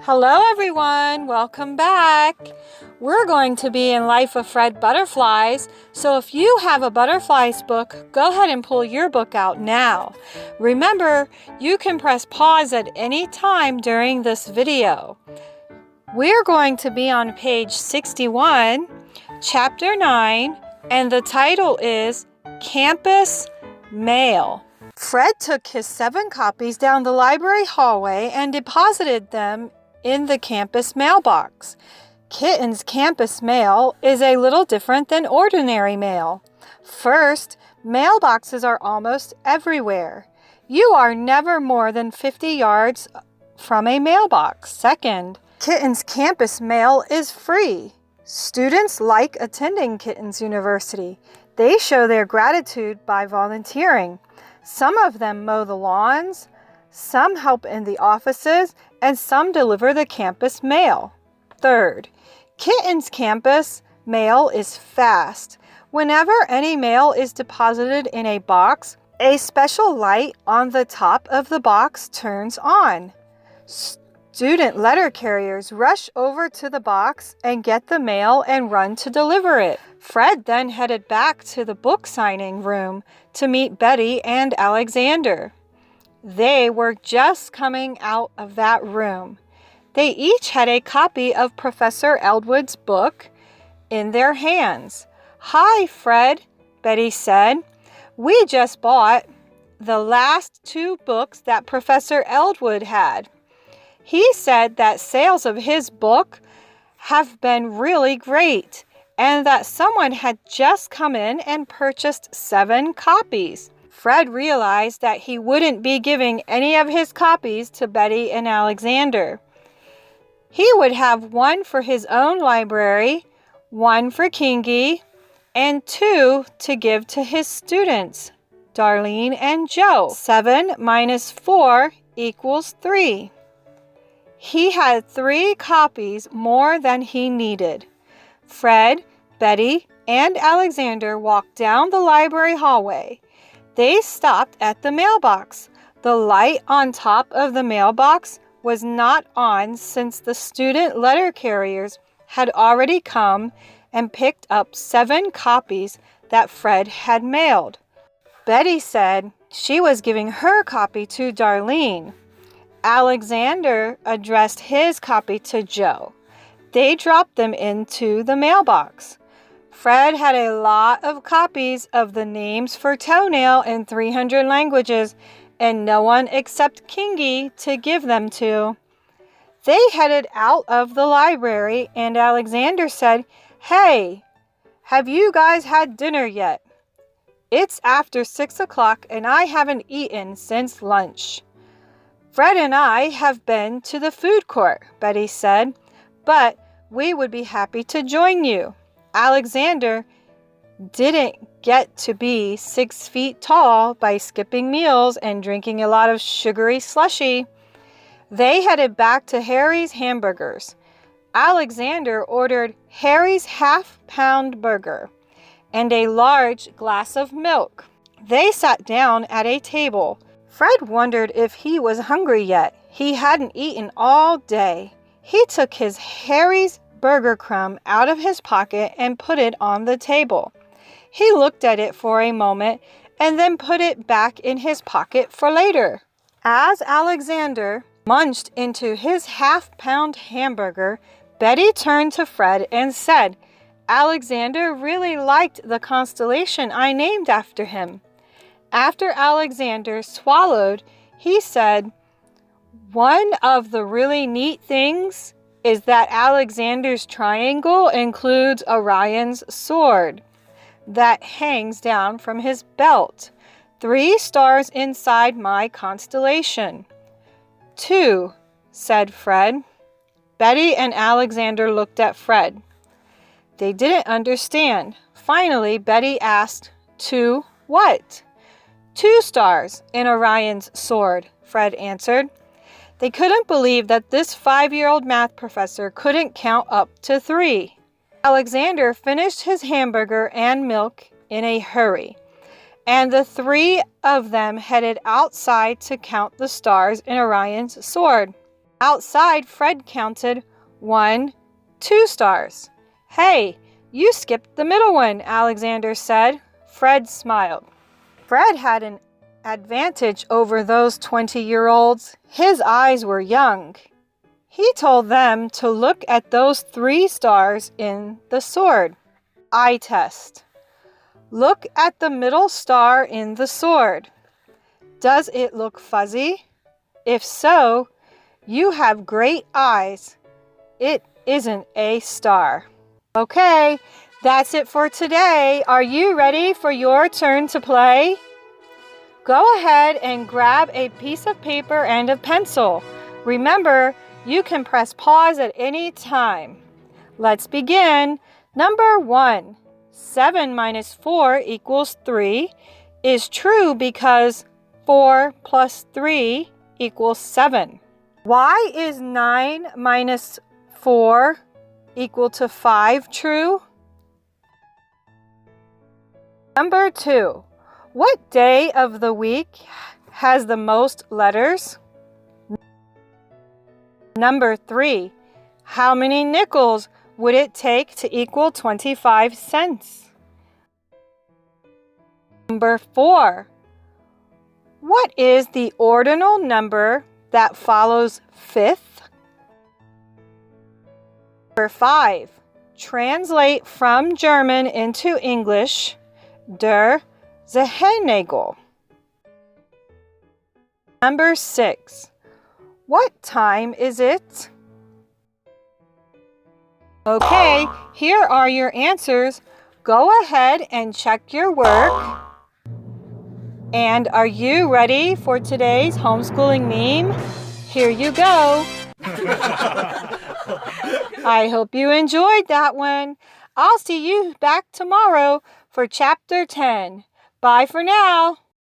Hello everyone, welcome back. We're going to be in Life of Fred Butterflies, so if you have a butterflies book, go ahead and pull your book out now. Remember, you can press pause at any time during this video. We're going to be on page 61, chapter 9, and the title is Campus Mail. Fred took his 7 copies down the library hallway and deposited them in the campus mailbox. Kitten's campus mail is a little different than ordinary mail. First, mailboxes are almost everywhere. You are never more than 50 yards from a mailbox. Second, Kitten's campus mail is free. Students like attending Kitten's University. They show their gratitude by volunteering. Some of them mow the lawns, some help in the offices, and some deliver the campus mail. Third, Kitten's campus mail is fast. Whenever any mail is deposited in a box, a special light on the top of the box turns on. Student letter carriers rush over to the box and get the mail and run to deliver it. Fred then headed back to the book signing room to meet Betty and Alexander. They were just coming out of that room. They each had a copy of Professor Eldwood's book in their hands. "Hi, Fred," Betty said. "We just bought the last 2 books that Professor Eldwood had. He said that sales of his book have been really great and that someone had just come in and purchased 7 copies. Fred realized that he wouldn't be giving any of his copies to Betty and Alexander. He would have 1 for his own library, 1 for Kingy, and 2 to give to his students, Darlene and Joe. 7 minus 4 equals 3. He had 3 copies more than he needed. Fred, Betty, and Alexander walked down the library hallway. They stopped at the mailbox. The light on top of the mailbox was not on since the student letter carriers had already come and picked up 7 copies that Fred had mailed. Betty said she was giving her copy to Darlene. Alexander addressed his copy to Joe. They dropped them into the mailbox. Fred had a lot of copies of the names for toenail in 300 languages, and no one except Kingy to give them to. They headed out of the library, and Alexander said, "Hey, have you guys had dinner yet? It's after 6 o'clock, and I haven't eaten since lunch." "Fred and I have been to the food court," Betty said, "but we would be happy to join you." Alexander didn't get to be 6 feet tall by skipping meals and drinking a lot of sugary slushy. They headed back to Harry's Hamburgers. Alexander ordered Harry's half-pound burger and a large glass of milk. They sat down at a table. Fred wondered if he was hungry yet. He hadn't eaten all day. He took his Harry's burger crumb out of his pocket and put it on the table. He looked at it for a moment and then put it back in his pocket for later. As Alexander munched into his half-pound hamburger, Betty turned to Fred and said, "Alexander really liked the constellation I named after him." After Alexander swallowed, he said, "One of the really neat things is that Alexander's triangle includes Orion's sword that hangs down from his belt. 3 stars inside my constellation." "2," said Fred. Betty and Alexander looked at Fred. They didn't understand. Finally, Betty asked, "2 what?" "2 stars in Orion's sword," Fred answered. They couldn't believe that this 5-year-old math professor couldn't count up to 3. Alexander finished his hamburger and milk in a hurry, and the 3 of them headed outside to count the stars in Orion's sword. Outside, Fred counted 1, 2 stars. Hey, you skipped the middle one, Alexander said. Fred smiled. Fred had an advantage over those 20-year-olds. His eyes were young. He told them to look at those 3 stars in the sword. Eye test. Look at the middle star in the sword. Does it look fuzzy? If so, you have great eyes. It isn't a star. Okay, that's it for today. Are you ready for your turn to play? Go ahead and grab a piece of paper and a pencil. Remember, you can press pause at any time. Let's begin. Number 1, 7 minus 4 equals 3 is true because 4 plus 3 equals 7. Why is 9 minus 4 equal to 5 true? Number 2, what day of the week has the most letters? Number 3, how many nickels would it take to equal 25 cents? Number 4, what is the ordinal number that follows fifth? Number 5, translate from German into English, der Zehennagel. Number 6, what time is it? Okay, here are your answers. Go ahead and check your work. And are you ready for today's homeschooling meme? Here you go. I hope you enjoyed that one. I'll see you back tomorrow for Chapter 10. Bye for now.